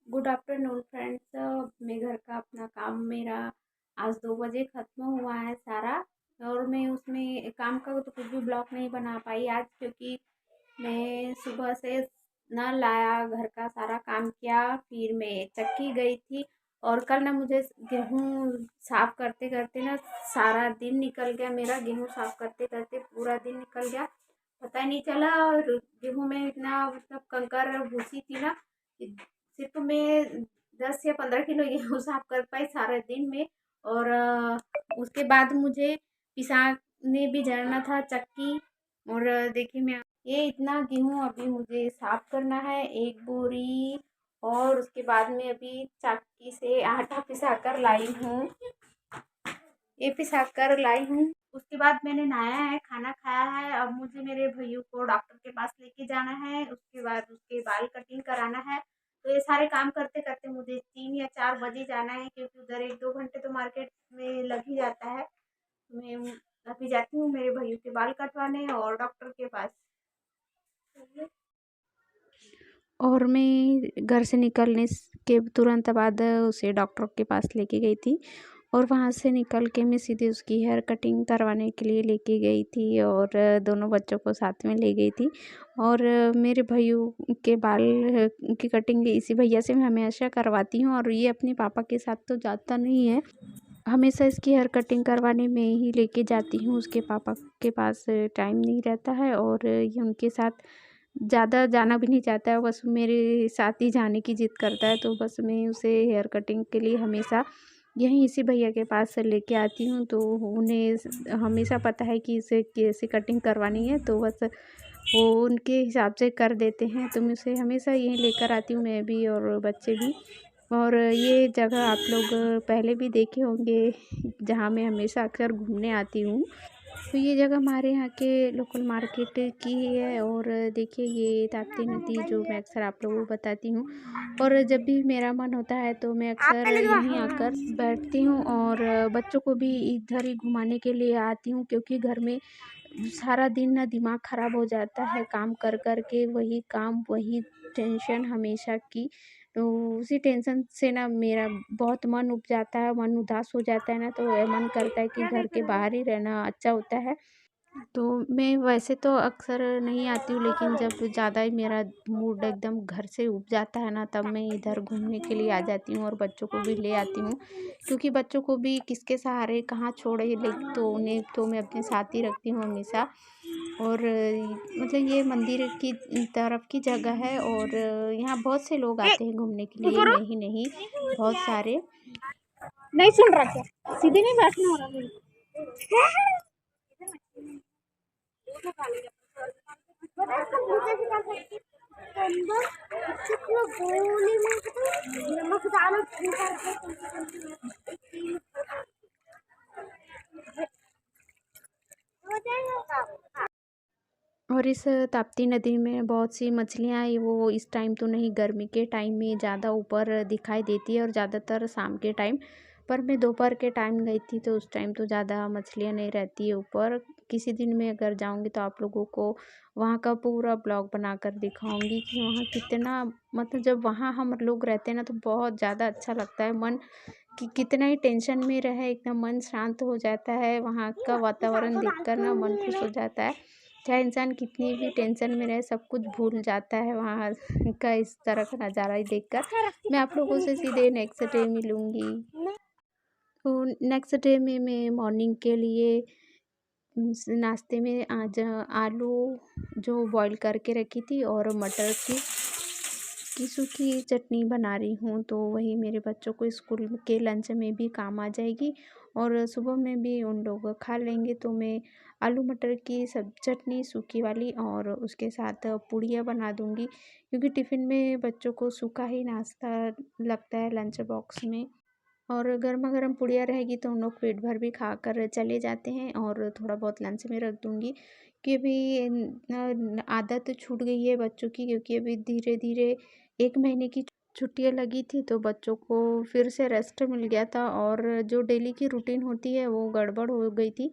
Good afternoon friends. मैं घर का अपना काम मेरा आज 2 बजे ख़त्म हुआ है सारा। और मैं उसमें काम का तो कुछ भी ब्लॉग नहीं बना पाई आज, क्योंकि मैं सुबह से न लाया, घर का सारा काम किया, फिर मैं चक्की गई थी। और कल ना मुझे गेहूँ साफ करते करते ना सारा दिन निकल गया, मेरा गेहूँ साफ करते करते पूरा दिन निकल गया, पता ही नहीं चला। और गेहूँ में इतना मतलब कंकर और भूसी थी ना, सिर्फ मैं 10 या 15 किलो गेहूँ साफ कर पाई सारे दिन में। और उसके बाद मुझे पिसाने भी जाना था चक्की। और देखिए मैं ये इतना गेहूँ अभी मुझे साफ करना है, एक बोरी। और उसके बाद में अभी चक्की से आटा पिसा कर लाई हूँ, ये पिसा कर लाई हूँ। उसके बाद मैंने नहाया है, खाना खाया है। अब मुझे मेरे भैया को डॉक्टर के पास लेके जाना है, उसके बाद उसके बाल कटिंग कराना है। तो ये सारे काम करते करते मुझे 3 या 4 बजे जाना है, क्योंकि उधर 1-2 घंटे तो मार्केट में लग ही जाता है। मैं अभी जाती हूँ मेरे भैया के बाल कटवाने और डॉक्टर के पास। और मैं घर से निकलने के तुरंत बाद उसे डॉक्टर के पास लेके गई थी। और वहाँ से निकल के मैं सीधे उसकी हेयर कटिंग करवाने के लिए लेके गई थी, और दोनों बच्चों को साथ में ले गई थी। और मेरे भैया के बाल की कटिंग इसी भैया से मैं हमेशा करवाती हूँ, और ये अपने पापा के साथ तो जाता नहीं है। हमेशा इसकी हेयर कटिंग करवाने में ही लेके जाती हूँ, उसके पापा के पास टाइम नहीं रहता है, और ये उनके साथ ज़्यादा जाना भी नहीं चाहता है, बस मेरे साथ ही जाने की ज़िद करता है। तो बस मैं उसे हेयर कटिंग के लिए हमेशा यहीं इसी भैया के पास से लेके आती हूँ। तो उन्हें हमेशा पता है कि इसे कैसे कटिंग करवानी है, तो बस वो उनके हिसाब से कर देते हैं। तो मैं उसे हमेशा यहीं लेकर आती हूँ, मैं भी और बच्चे भी। और ये जगह आप लोग पहले भी देखे होंगे, जहाँ मैं हमेशा अक्सर घूमने आती हूँ। तो ये जगह हमारे यहाँ के लोकल मार्केट की ही है। और देखिए ये ताप्ती नदी जो मैं अक्सर आप लोगों को बताती हूँ। और जब भी मेरा मन होता है तो मैं अक्सर यहीं आकर बैठती हूँ, और बच्चों को भी इधर ही घुमाने के लिए आती हूँ, क्योंकि घर में सारा दिन ना दिमाग ख़राब हो जाता है काम कर कर के, वही काम वही टेंशन हमेशा की। तो उसी टेंशन से ना मेरा बहुत मन उब जाता है, मन उदास हो जाता है ना, तो मन करता है कि घर के बाहर ही रहना अच्छा होता है। तो मैं वैसे तो अक्सर नहीं आती हूँ, लेकिन जब ज़्यादा ही मेरा मूड एकदम घर से ऊब जाता है ना, तब मैं इधर घूमने के लिए आ जाती हूँ, और बच्चों को भी ले आती हूँ। क्योंकि बच्चों को भी किसके सहारे कहाँ छोड़े, ले तो उन्हें तो मैं अपने साथ ही रखती हूँ हमेशा। और मतलब ये मंदिर की तरफ की जगह है, और यहाँ बहुत से लोग आते हैं घूमने के लिए, मैं ही नहीं, बहुत सारे। नहीं सुन रहा क्या? सीधे नहीं बैठना हो रहा मेरे और इस ताप्ती नदी में बहुत सी मछलियाँ वो इस टाइम तो नहीं, गर्मी के टाइम में ज़्यादा ऊपर दिखाई देती है, और ज़्यादातर शाम के टाइम। पर मैं दोपहर के टाइम गई थी, तो उस टाइम तो ज़्यादा मछलियाँ नहीं रहती है ऊपर। किसी दिन मैं अगर जाऊँगी तो आप लोगों को वहाँ का पूरा ब्लॉग बनाकर दिखाऊँगी कि वहाँ कितना, मतलब जब वहाँ हम लोग रहते हैं ना, तो बहुत ज़्यादा अच्छा लगता है मन, कि कितना ही टेंशन में रहे एकदम मन शांत हो जाता है। वहाँ का वातावरण देखकर ना मन खुश हो जाता है। चाहे इंसान कितनी भी टेंशन में रहे, सब कुछ भूल जाता है वहाँ का इस तरह का नज़ारा ही देखकर। मैं आप लोगों से सीधे नेक्स्ट डे मिलूँगी। तो नेक्स्ट डे में मैं मॉर्निंग के लिए नाश्ते में आज आलू जो बॉईल करके रखी थी, और मटर की सूखी चटनी बना रही हूँ, तो वही मेरे बच्चों को स्कूल के लंच में भी काम आ जाएगी, और सुबह में भी उन लोग खा लेंगे। तो मैं आलू मटर की सब चटनी सूखी वाली, और उसके साथ पूड़ियाँ बना दूँगी, क्योंकि टिफ़िन में बच्चों को सूखा ही नाश्ता लगता है लंच बॉक्स में। और गर्मा-गर्म पुड़िया रहेगी तो उन लोग पेट भर भी खाकर चले जाते हैं, और थोड़ा बहुत लंच में रख दूँगी। कि अभी आदत छूट गई है बच्चों की, क्योंकि अभी धीरे-धीरे 1 महीने की छुट्टियाँ लगी थी, तो बच्चों को फिर से रेस्ट मिल गया था, और जो डेली की रूटीन होती है वो गड़बड़ हो गई थी।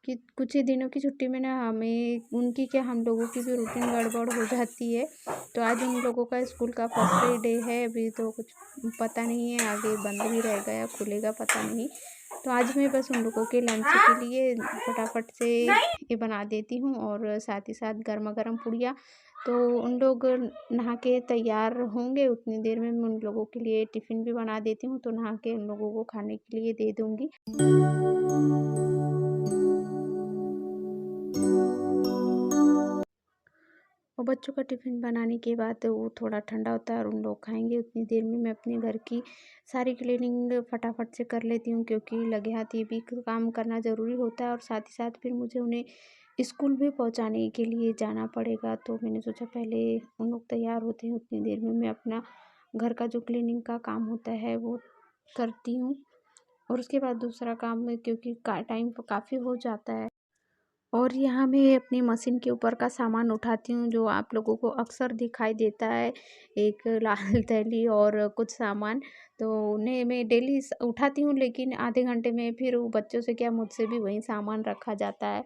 कि कुछ ही दिनों की छुट्टी में ना हमें उनकी क्या हम लोगों की भी रूटीन गड़बड़ हो जाती है। तो आज उन लोगों का स्कूल का फर्स्ट डे है, अभी तो कुछ पता नहीं है, आगे बंद भी रहेगा या खुलेगा पता नहीं। तो आज मैं बस उन लोगों के लंच के लिए फटाफट से ये बना देती हूँ और साथ ही साथ गर्मा-गर्म पूड़ियाँ। तो उन लोग नहा के तैयार होंगे, उतनी देर में मैं उन लोगों के लिए टिफ़िन भी बना देती हूँ, तो नहा के उन लोगों को खाने के लिए दे दूँगी। और बच्चों का टिफ़िन बनाने के बाद वो थोड़ा ठंडा होता है और उन लोग खाएँगे, उतनी देर में मैं अपने घर की सारी क्लीनिंग फटाफट से कर लेती हूँ, क्योंकि लगे हाथ ये भी काम करना ज़रूरी होता है और साथ ही साथ फिर मुझे उन्हें स्कूल भी पहुँचाने के लिए जाना पड़ेगा। तो मैंने सोचा पहले उन लोग तैयार होते हैं, उतनी देर में मैं अपना घर का जो क्लीनिंग का काम होता है वो करती हूँ और उसके बाद दूसरा काम में, क्योंकि टाइम काफ़ी हो जाता है। और यहाँ मैं अपनी मशीन के ऊपर का सामान उठाती हूँ, जो आप लोगों को अक्सर दिखाई देता है, एक लाल थैली और कुछ सामान। तो उन्हें मैं डेली उठाती हूँ, लेकिन आधे घंटे में फिर वो बच्चों से क्या मुझसे भी वही सामान रखा जाता है।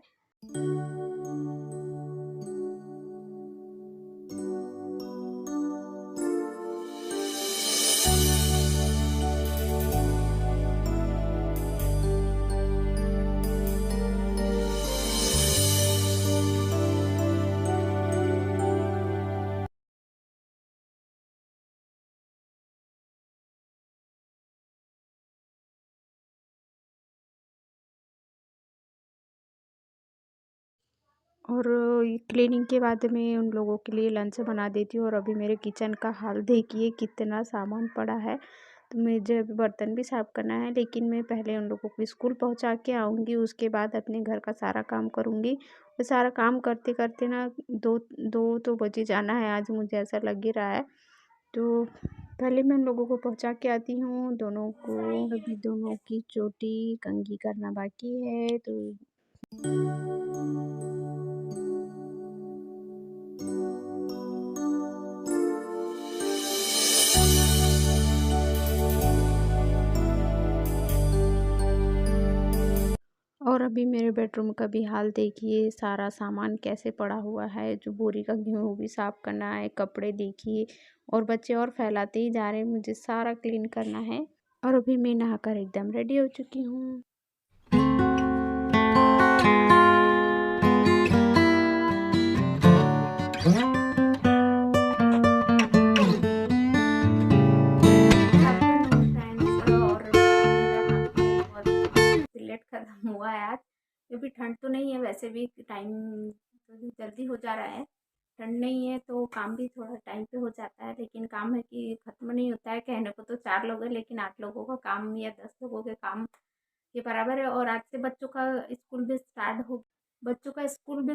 और ये क्लीनिंग के बाद मैं उन लोगों के लिए लंच बना देती हूँ और अभी मेरे किचन का हाल देखिए कितना सामान पड़ा है। तो मुझे अभी बर्तन भी साफ़ करना है, लेकिन मैं पहले उन लोगों को स्कूल पहुँचा के आऊँगी, उसके बाद अपने घर का सारा काम करूँगी। और सारा काम करते-करते ना 2 तो बज ही जाना है, आज मुझे ऐसा लग ही रहा है। तो पहले मैं उन लोगों को पहुँचा के आती हूँ, दोनों को अभी दोनों की चोटी कंघी करना बाकी है। तो और अभी मेरे बेडरूम का भी हाल देखिए, सारा सामान कैसे पड़ा हुआ है, जो बोरी का गेहूँ वो भी साफ़ करना है, कपड़े देखिए और बच्चे और फैलाते ही जा रहे हैं, मुझे सारा क्लीन करना है। और अभी मैं नहाकर एकदम रेडी हो चुकी हूँ। फ्रेंड्स और मेरा काम बहुत लेट खत्म हुआ है आज, क्योंकि ठंड तो नहीं है, वैसे भी टाइम जल्दी हो जा रहा है। ठंड नहीं है तो काम भी थोड़ा टाइम पे हो जाता है, लेकिन काम है कि ख़त्म नहीं होता है। कहने को तो 4 लोग हैं, लेकिन 8 लोगों का काम या 10 लोगों के काम के बराबर है। और आज से बच्चों का स्कूल भी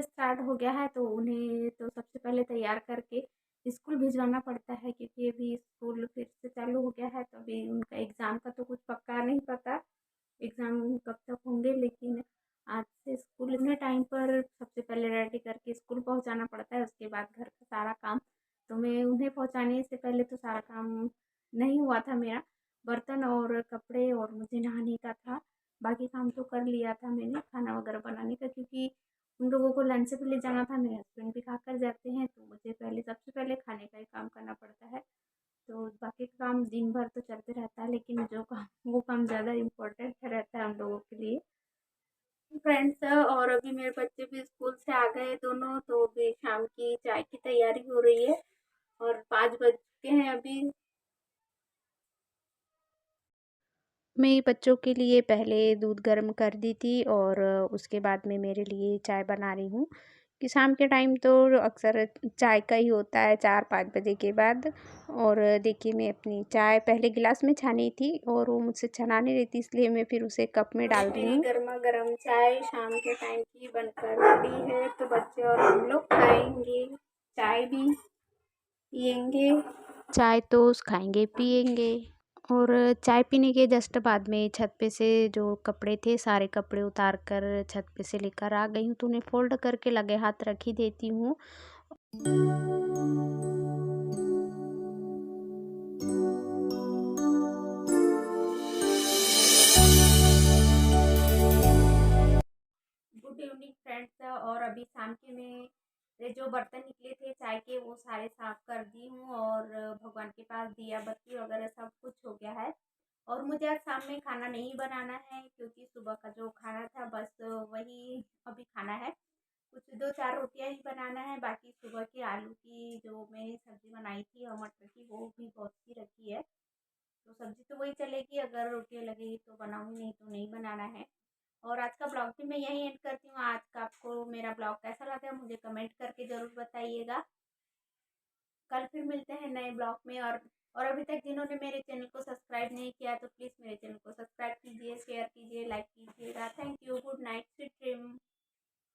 स्टार्ट हो गया है, तो उन्हें तो सबसे पहले तैयार करके स्कूल भिजवाना पड़ता है, क्योंकि अभी स्कूल फिर से चालू हो गया है। तो अभी उनका एग्ज़ाम का तो कुछ पक्का नहीं पता, एग्ज़ाम कब तक होंगे, लेकिन आज से स्कूल इतने टाइम पर सबसे पहले रेडी करके स्कूल पहुंचाना पड़ता है, उसके बाद घर का सारा काम। तो मैं उन्हें पहुंचाने से पहले तो सारा काम नहीं हुआ था मेरा, बर्तन और कपड़े और मुझे नहाने का था। बाकी काम तो कर लिया था मैंने, खाना वगैरह बनाने का, क्योंकि उन लोगों को लंच पे ले जाना था। मेरे हस्बैंड भी खा कर जाते हैं, तो मुझे सबसे पहले खाने का ही काम करना पड़ता है। तो बाकी का काम दिन भर तो चलते रहता है, लेकिन जो काम वो काम ज़्यादा इम्पोर्टेंट रहता है हम लोगों के लिए। फ्रेंड्स और अभी मेरे बच्चे भी स्कूल से आ गए दोनों, तो अभी शाम की चाय की तैयारी हो रही है और 5 बज चुके हैं अभी। मैं बच्चों के लिए पहले दूध गर्म कर दी थी और उसके बाद मैं मेरे लिए चाय बना रही हूँ, कि शाम के टाइम तो अक्सर चाय का ही होता है 4-5 बजे के बाद। और देखिए मैं अपनी चाय पहले गिलास में छानी थी और वो मुझसे छना नहीं रही थी, इसलिए मैं फिर उसे कप में डाल रही मेरी हूँ। गर्मा गर्म चाय शाम के टाइम की बनकर रेडी है, तो बच्चे और हम लोग खाएंगे, चाय भी पियेंगे। चाय टोस्ट खाएँगे, पिएँगे। और चाय पीने के जस्ट बाद में छत पे से जो कपड़े थे, सारे कपड़े उतार कर छत पे से लेकर आ गई हूँ, तो उन्हें फ़ोल्ड करके लगे हाथ रख ही देती हूँ। गुड जो बर्तन निकले थे चाय के वो सारे साफ कर दी हूँ और भगवान के पास दिया बत्ती वगैरह सब कुछ हो गया है। और मुझे आज शाम में खाना नहीं बनाना है क्योंकि सुबह का जो खाना था बस वही अभी खाना है। कुछ 2-4 रोटियां ही बनाना है, बाकी सुबह की आलू की जो मैंने सब्जी बनाई थी और मटर की वो भी बहुत सी रखी है, तो सब्जी तो वही चलेगी, अगर रोटियां लगेगी तो बनाऊंगी, नहीं तो नहीं बनाना है। और आज का ब्लॉग भी मैं यही एंड करती हूँ। आज का आपको मेरा ब्लॉग कैसा लगा मुझे कमेंट करके ज़रूर बताइएगा। कल फिर मिलते हैं नए ब्लॉग में। और अभी तक जिन्होंने मेरे चैनल को सब्सक्राइब नहीं किया तो प्लीज़ मेरे चैनल को सब्सक्राइब कीजिए, शेयर कीजिए, लाइक कीजिएगा। Thank you, good night, sweet dream.